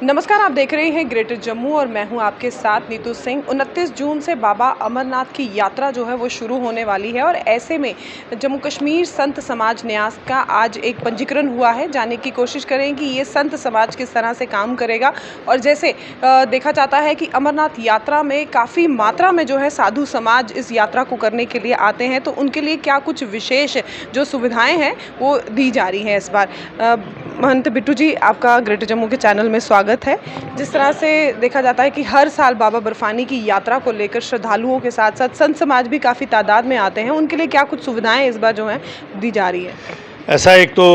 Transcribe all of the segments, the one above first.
नमस्कार, आप देख रहे हैं ग्रेटर जम्मू और मैं हूं आपके साथ नीतू सिंह। 29 जून से बाबा अमरनाथ की यात्रा जो है वो शुरू होने वाली है और ऐसे में जम्मू कश्मीर संत समाज न्यास का आज एक पंजीकरण हुआ है। जानने की कोशिश करें कि ये संत समाज किस तरह से काम करेगा और जैसे देखा जाता है कि अमरनाथ यात्रा में काफ़ी मात्रा में जो है साधु समाज इस यात्रा को करने के लिए आते हैं, तो उनके लिए क्या कुछ विशेष जो सुविधाएँ हैं वो दी जा रही हैं इस बार। महंत बिट्टू जी, आपका ग्रेटर जम्मू के चैनल में स्वागत है। जिस तरह से देखा जाता है कि हर साल बाबा बर्फानी की यात्रा को लेकर श्रद्धालुओं के साथ साथ संत समाज भी काफ़ी तादाद में आते हैं, उनके लिए क्या कुछ सुविधाएं इस बार जो हैं दी जा रही है? ऐसा एक तो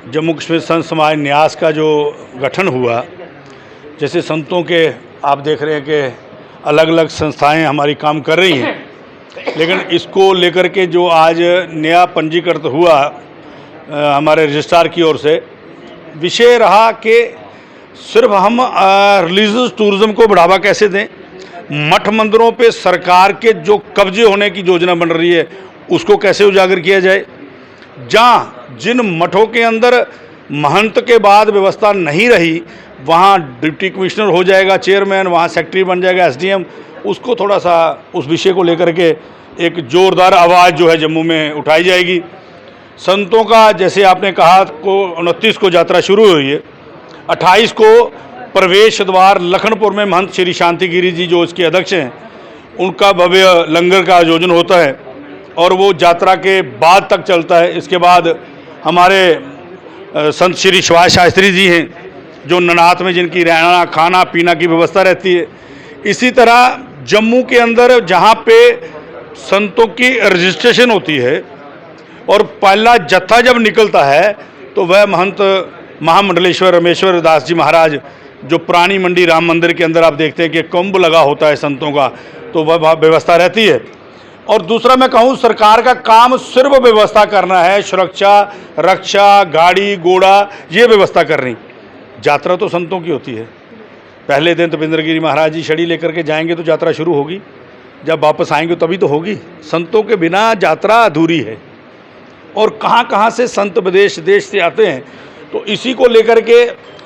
जम्मू कश्मीर संत समाज न्यास का जो गठन हुआ, जैसे संतों के आप देख रहे हैं कि अलग अलग संस्थाएं हमारी काम कर रही हैं, लेकिन इसको लेकर के जो आज नया पंजीकृत हुआ हमारे रजिस्ट्रार की ओर से, विषय रहा कि सिर्फ हम रिलीजियस टूरिज़्म को बढ़ावा कैसे दें, मठ मंदिरों पे सरकार के जो कब्जे होने की योजना बन रही है उसको कैसे उजागर किया जाए। जहाँ जिन मठों के अंदर महंत के बाद व्यवस्था नहीं रही, वहाँ डिप्टी कमिश्नर हो जाएगा चेयरमैन, वहाँ सेक्रेटरी बन जाएगा एसडीएम, उसको थोड़ा सा उस विषय को लेकर के एक ज़ोरदार आवाज़ जो है जम्मू में उठाई जाएगी। संतों का जैसे आपने कहा को 29 को यात्रा शुरू हुई है, 28 को प्रवेश द्वार लखनपुर में महंत श्री शांति गिरी जी जो इसके अध्यक्ष हैं, उनका भव्य लंगर का आयोजन होता है और वो यात्रा के बाद तक चलता है। इसके बाद हमारे संत श्री शिवाय शास्त्री जी हैं जो ननाथ में जिनकी रहना खाना पीना की व्यवस्था रहती है। इसी तरह जम्मू के अंदर जहाँ पे संतों की रजिस्ट्रेशन होती है और पहला जत्था जब निकलता है तो वह महंत महामंडलेश्वर रमेश्वर दास जी महाराज जो पुरानी मंडी राम मंदिर के अंदर आप देखते हैं कि कुंभ लगा होता है संतों का, तो वह व्यवस्था रहती है। और दूसरा मैं कहूँ, सरकार का काम सिर्फ व्यवस्था करना है, सुरक्षा रक्षा गाड़ी घोड़ा ये व्यवस्था करनी। यात्रा तो संतों की होती है। पहले दिन तपेंद्र गिरी महाराज जी छड़ी लेकर के जाएंगे तो यात्रा शुरू होगी, जब वापस आएंगे तभी तो होगी। संतों के बिना यात्रा अधूरी है। और कहाँ कहाँ से संत विदेश देश से आते हैं, तो इसी को लेकर के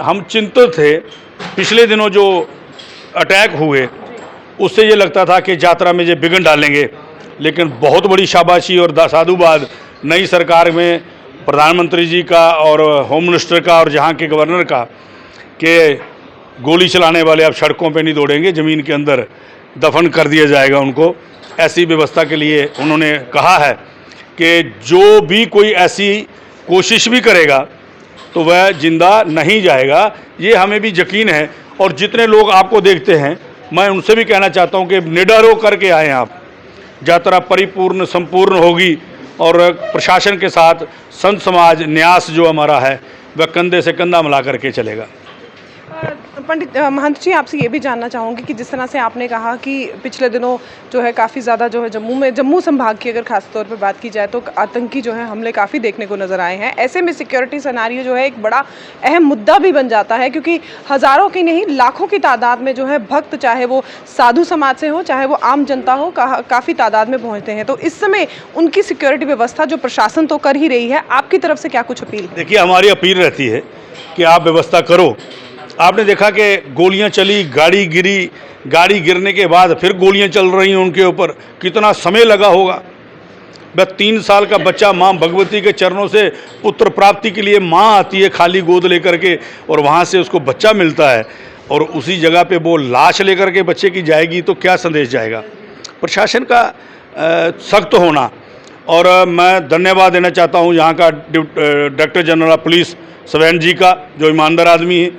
हम चिंतित थे। पिछले दिनों जो अटैक हुए उससे ये लगता था कि यात्रा में ये बिगड़ डालेंगे, लेकिन बहुत बड़ी शाबाशी और साधुवाद नई सरकार में प्रधानमंत्री जी का और होम मिनिस्टर का और जहाँ के गवर्नर का कि गोली चलाने वाले अब सड़कों पे नहीं दौड़ेंगे, ज़मीन के अंदर दफन कर दिया जाएगा उनको। ऐसी व्यवस्था के लिए उन्होंने कहा है कि जो भी कोई ऐसी कोशिश भी करेगा तो वह जिंदा नहीं जाएगा, ये हमें भी यकीन है। और जितने लोग आपको देखते हैं, मैं उनसे भी कहना चाहता हूं कि निडर हो करके आएँ आप। यात्रा परिपूर्ण संपूर्ण होगी और प्रशासन के साथ संत समाज न्यास जो हमारा है वह कंधे से कंधा मिला करके चलेगा। पंडित महंत जी, आपसे ये भी जानना चाहूँगी कि जिस तरह से आपने कहा कि पिछले दिनों जो है काफ़ी ज़्यादा जो है जम्मू संभाग की अगर खास तौर पर बात की जाए तो आतंकी जो है हमले काफ़ी देखने को नज़र आए हैं। ऐसे में सिक्योरिटी सिनेरियो जो है एक बड़ा अहम मुद्दा भी बन जाता है, क्योंकि हज़ारों की नहीं लाखों की तादाद में जो है भक्त, चाहे वो साधु समाज से हो चाहे वो आम जनता हो, काफ़ी तादाद में पहुँचते हैं। तो इस समय उनकी सिक्योरिटी व्यवस्था जो प्रशासन तो कर ही रही है, आपकी तरफ से क्या कुछ अपील? देखिए, हमारी अपील रहती है कि आप व्यवस्था करो। आपने देखा कि गोलियां चली, गाड़ी गिरी, गाड़ी गिरने के बाद फिर गोलियां चल रही हैं उनके ऊपर, कितना समय लगा होगा। वह 3 साल का बच्चा माँ भगवती के चरणों से पुत्र प्राप्ति के लिए माँ आती है खाली गोद लेकर के, और वहाँ से उसको बच्चा मिलता है और उसी जगह पे वो लाश लेकर के बच्चे की जाएगी तो क्या संदेश जाएगा। प्रशासन का सख्त होना। और मैं धन्यवाद देना चाहता हूँ यहाँ का डायरेक्टर जनरल ऑफ पुलिस सवैन जी का, जो ईमानदार आदमी है,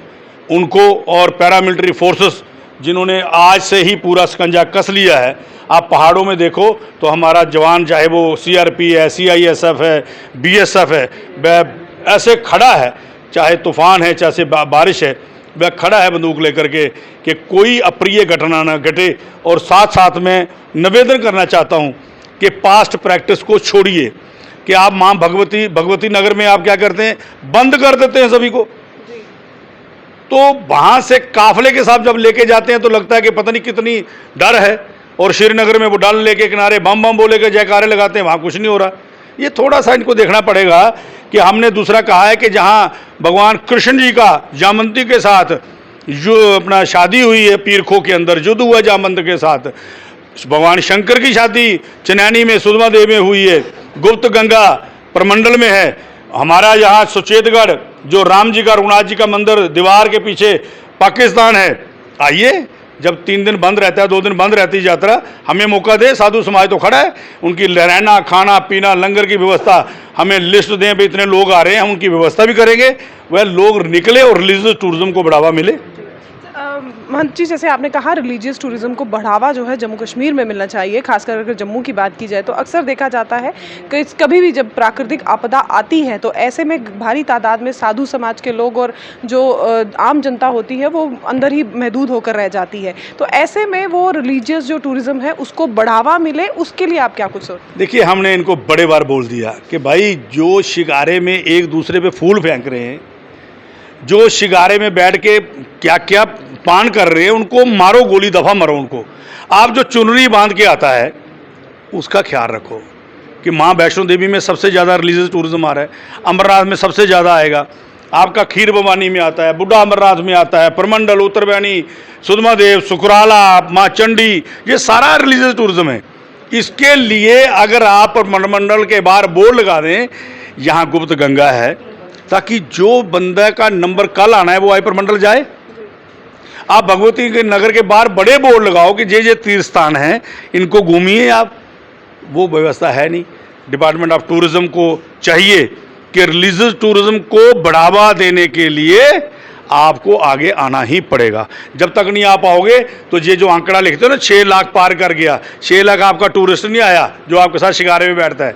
उनको, और पैरामिलिट्री फोर्सेस जिन्होंने आज से ही पूरा शिकंजा कस लिया है। आप पहाड़ों में देखो तो हमारा जवान, चाहे वो सीआरपी है, सीआईएसएफ है, बीएसएफ है, वह ऐसे खड़ा है, चाहे तूफान है चाहे बारिश है, वह खड़ा है बंदूक लेकर के कि कोई अप्रिय घटना न घटे। और साथ साथ में निवेदन करना चाहता हूँ कि पास्ट प्रैक्टिस को छोड़िए कि आप माँ भगवती नगर में आप क्या करते हैं, बंद कर देते हैं सभी को। तो वहाँ से काफिले के साथ जब लेके जाते हैं तो लगता है कि पता नहीं कितनी डर है, और श्रीनगर में वो डाल लेके किनारे बम बम बोले के जयकारे लगाते हैं, वहाँ कुछ नहीं हो रहा। ये थोड़ा सा इनको देखना पड़ेगा कि हमने दूसरा कहा है कि जहाँ भगवान कृष्ण जी का जामंती के साथ जो अपना शादी हुई है पीर खो के अंदर, युद्ध हुआ जामवंत के साथ, भगवान शंकर की शादी चनैनी में सुधमा देवी में हुई है, गुप्त गंगा प्रमंडल में है। हमारा यहाँ सुचेतगढ़ जो राम जी का रघुनाथ जी का मंदिर दीवार के पीछे पाकिस्तान है। आइए, जब 3 दिन बंद रहता है, 2 दिन बंद रहती है यात्रा, हमें मौका दे। साधु समाज तो खड़ा है, उनकी रहना खाना पीना लंगर की व्यवस्था हमें लिस्ट दें, भाई इतने लोग आ रहे हैं, हम उनकी व्यवस्था भी करेंगे। वह लोग निकले और रिलीजियस टूरिज्म को बढ़ावा मिले। महंत जी, जैसे आपने कहा रिलीजियस टूरिज्म को बढ़ावा जो है जम्मू कश्मीर में मिलना चाहिए, खासकर अगर जम्मू की बात की जाए तो अक्सर देखा जाता है कि कभी भी जब प्राकृतिक आपदा आती है तो ऐसे में भारी तादाद में साधु समाज के लोग और जो आम जनता होती है वो अंदर ही महदूद होकर रह जाती है। तो ऐसे में वो रिलीजियस जो टूरिज्म है उसको बढ़ावा मिले, उसके लिए आप क्या कुछ सोचते? देखिए, हमने इनको बड़े बार बोल दिया कि भाई जो शिकारे में एक दूसरे पे फूल फेंक रहे हैं, जो शिकारे में बैठ के क्या क्या पान कर रहे हैं, उनको मारो, गोली दफा मारो उनको। आप जो चुनरी बांध के आता है उसका ख्याल रखो कि माँ वैष्णो देवी में सबसे ज़्यादा रिलीजियस टूरिज्म आ रहा है, अमरनाथ में सबसे ज़्यादा आएगा, आपका खीर भवानी में आता है, बुढ़ा अमरनाथ में आता है, प्रमंडल, उत्तरबैनी, सुधमा देव, सुकराला, माँ चंडी, ये सारा रिलीजियस टूरिज्म है। इसके लिए अगर आप मंडल के बाहर बोर्ड लगा दें यहाँ गुप्त गंगा है, ताकि जो बंदा का नंबर कल आना है वो आई प्रमंडल जाए। आप भगवती के नगर के बाहर बड़े बोर्ड लगाओ कि ये तीर्थ स्थान हैं, इनको घूमिए आप। वो व्यवस्था है नहीं। डिपार्टमेंट ऑफ टूरिज्म को चाहिए कि रिलीजियस टूरिज्म को बढ़ावा देने के लिए आपको आगे आना ही पड़ेगा। जब तक नहीं आ पाओगे तो ये जो आंकड़ा लिखते हो ना, 6 लाख पार कर गया, 6 लाख आपका टूरिस्ट नहीं आया जो आपके साथ शिकारे में बैठता है।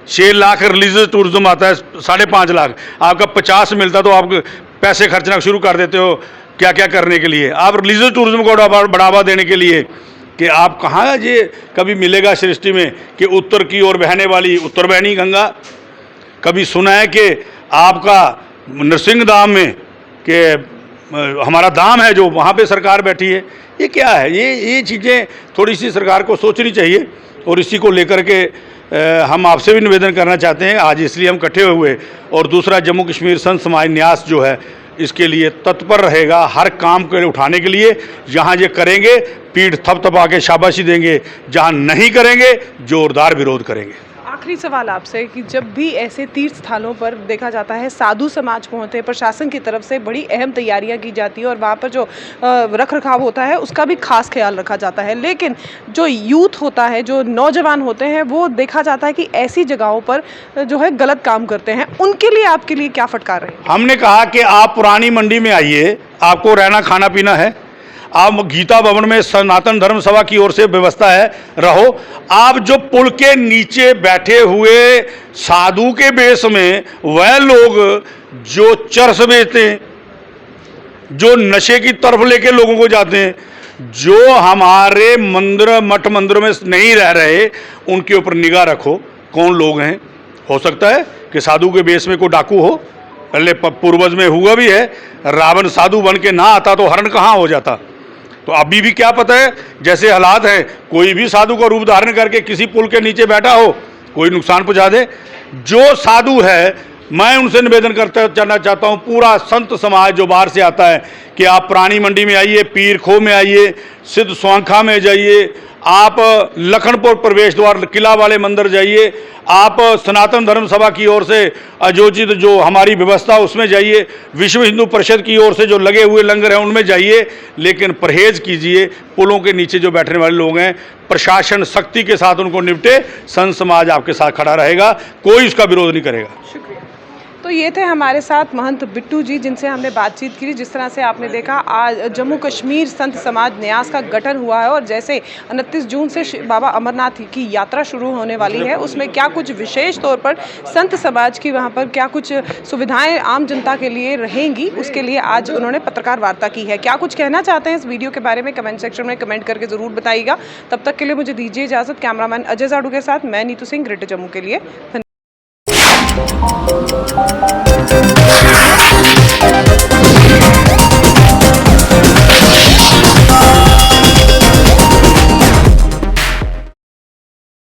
6 लाख रिलीजियस टूरिज्म आता है, 5.5 लाख आपका 50 मिलता, तो आप पैसे खर्चना शुरू कर देते हो क्या क्या करने के लिए। आप रिलीजियस टूरिज्म को बढ़ावा देने के लिए कि आप कहाँ ये कभी मिलेगा सृष्टि में कि उत्तर की ओर बहने वाली उत्तरबैनी गंगा। कभी सुना है कि आपका नरसिंह धाम में कि हमारा धाम है जो वहाँ पे सरकार बैठी है। ये क्या है? ये चीज़ें थोड़ी सी सरकार को सोचनी चाहिए। और इसी को लेकर के हम आपसे भी निवेदन करना चाहते हैं, आज इसलिए हम इकट्ठे हुए। और दूसरा, जम्मू कश्मीर संत समाज न्यास जो है इसके लिए तत्पर रहेगा, हर काम को उठाने के लिए। जहाँ ये करेंगे पीठ थपथपा के शाबाशी देंगे, जहाँ नहीं करेंगे जोरदार विरोध करेंगे। आखिरी सवाल आपसे कि जब भी ऐसे तीर्थ स्थलों पर देखा जाता है साधु समाज पहुँचते हैं, प्रशासन की तरफ से बड़ी अहम तैयारियां की जाती है और वहाँ पर जो रख रखाव होता है उसका भी खास ख्याल रखा जाता है, लेकिन जो यूथ होता है, जो नौजवान होते हैं, वो देखा जाता है कि ऐसी जगहों पर जो है गलत काम करते हैं। उनके लिए आपके लिए क्या फटकार है? हमने कहा कि आप पुरानी मंडी में आइए, आपको रहना खाना पीना है, आप गीता भवन में सनातन धर्म सभा की ओर से व्यवस्था है, रहो। आप जो पुल के नीचे बैठे हुए साधु के बेस में वह लोग जो चरस बेचते हैं, जो नशे की तरफ लेके लोगों को जाते हैं, जो हमारे मंदिर मठ मंदिरों में नहीं रह रहे, उनके ऊपर निगाह रखो कौन लोग हैं। हो सकता है कि साधु के बेस में कोई डाकू हो, पहले पूर्वज में हुआ भी है। रावण साधु बन के ना आता तो हरण कहाँ हो जाता। तो अभी भी क्या पता है, जैसे हालात हैं, कोई भी साधु का रूप धारण करके किसी पुल के नीचे बैठा हो, कोई नुकसान पहुंचा दे। जो साधु है, मैं उनसे निवेदन करना चाहता हूं, पूरा संत समाज जो बाहर से आता है, कि आप पुरानी मंडी में आइए, पीर खो में आइए, सिद्ध स्वांखा में जाइए, आप लखनपुर प्रवेश द्वार किला वाले मंदिर जाइए, आप सनातन धर्म सभा की ओर से आयोजित जो हमारी व्यवस्था उसमें जाइए, विश्व हिंदू परिषद की ओर से जो लगे हुए लंगर हैं उनमें जाइए, लेकिन परहेज कीजिए। पुलों के नीचे जो बैठने वाले लोग हैं, प्रशासन सख्ती के साथ उनको निपटे, संत समाज आपके साथ खड़ा रहेगा, कोई उसका विरोध नहीं करेगा। शुक्रिया। तो ये थे हमारे साथ महंत बिट्टू जी, जिनसे हमने बातचीत की। जिस तरह से आपने देखा, आज जम्मू कश्मीर संत समाज न्यास का गठन हुआ है और जैसे 29 जून से बाबा अमरनाथ की यात्रा शुरू होने वाली है, उसमें क्या कुछ विशेष तौर पर संत समाज की वहाँ पर क्या कुछ सुविधाएं आम जनता के लिए रहेंगी, उसके लिए आज उन्होंने पत्रकार वार्ता की है। क्या कुछ कहना चाहते हैं इस वीडियो के बारे में कमेंट सेक्शन में कमेंट करके ज़रूर बताइएगा। तब तक के लिए मुझे दीजिए इजाज़त। कैमरामैन अजय जाडू के साथ मैं नीतू सिंह, ग्रेटर जम्मू के लिए। धन्यवाद।